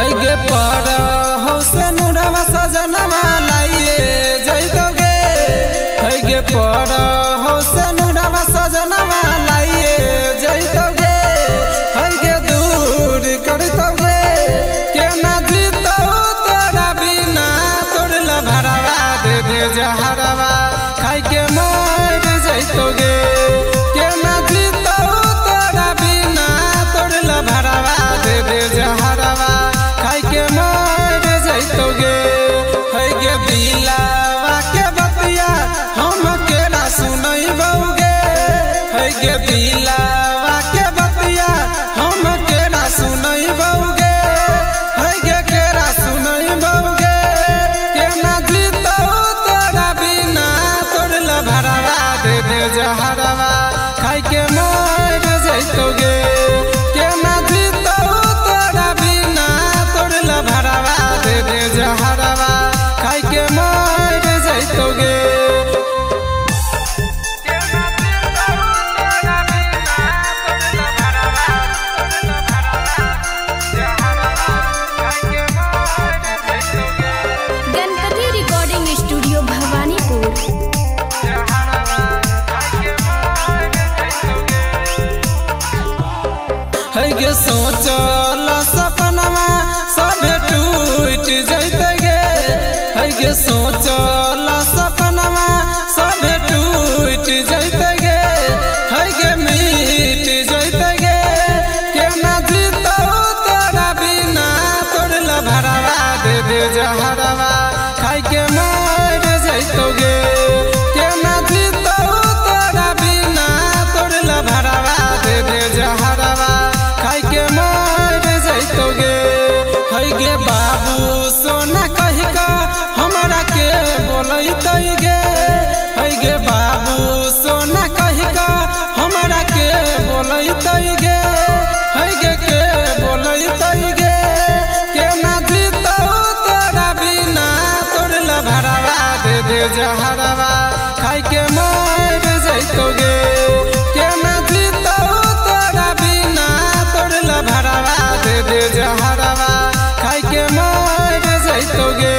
है गे पर हौसन उड़वा सजनवा लाइए जैतोगे है गे पर हौसन उड़वा सजनवा लाइए जैतोगे है गे दूर करतोगे के ना जीतो तोरा बिना तोड़ला भरवा दे दे जहरवा खाई के मर जैतोगे के ना जीतो तोरा बिना तोड़ला भरवा दे दे जहरवा खाई के मर जैतोगे है गे दिलावा के बतिया हम केरा सुनई बउगे है गे दिलावा के बतिया हम केरा सुनई बउगे है गे केरा सुनई बउगे के ना जीतो तोरा बिना तोड़ला भरवा दे दे जहरवा खाई के मर जैतोगे के ना जीतो तोरा बिना तोड़ला भरवा दे दे जहरवा खाई के मर जैतोगे। Ganpati recording studio Bhawanipur. है गे सोचल सपनवा सब टूट जैते गे है गे सोचल सपनवा सब टूट जैते गे है गे मिट जैते गे के ना जीतो तोरा बिना तोड़ला भरवा दे दे जहरवा खाई के मर जैतोगे के ना जीतो तोरा बिना तोड़ला भरवा दे दे जहरवा खाई के मर जैतोगे है गे बाबू सोना कही का हमरा के बोलैते गे है गे बाबू सोना कही का हमरा के बोलैते गे है गे के बोलैते गे के ना जीतो तोरा बिना तोड़ला भरवा दे दे जहरवा खाई के मर जैतोगे के ना जीतो तोरा बिना तोड़ला भरवा दे दे जहरवा खाई के मर जैतोगे।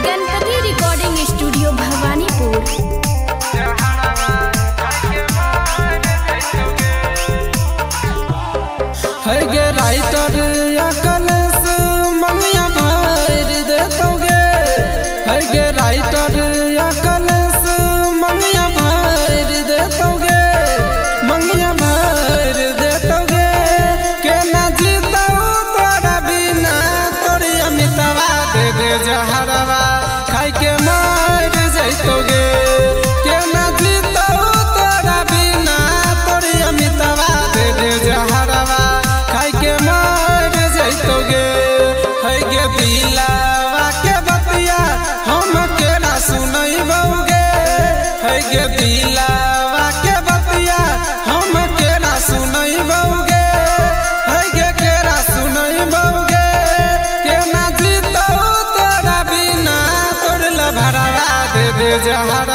Ganpati recording studio Bhawanipur. है गे राइटर कलेस मंगिया भर देतोगे है गे राइटर कलेस मंगिया भर देतोगे मंगिया भर देतोगे के ना जीतो तोरा बिना तोरी अमितवा दे दे जहरवा खाई के मर जैतोगे के ना जीतो तोरा बिना तोरी अमितवा दे दे जहरवा खाई के मर जैतोगे है गे दिलावा के बतिया हम केरा सुनई बउगे है गे दिलावा के बतिया हम केरा सुनई बउगे है गे केरा सुनई बउगे के ना जीतो तोरा बिना तोड़ला भरवा दे दे जहरवा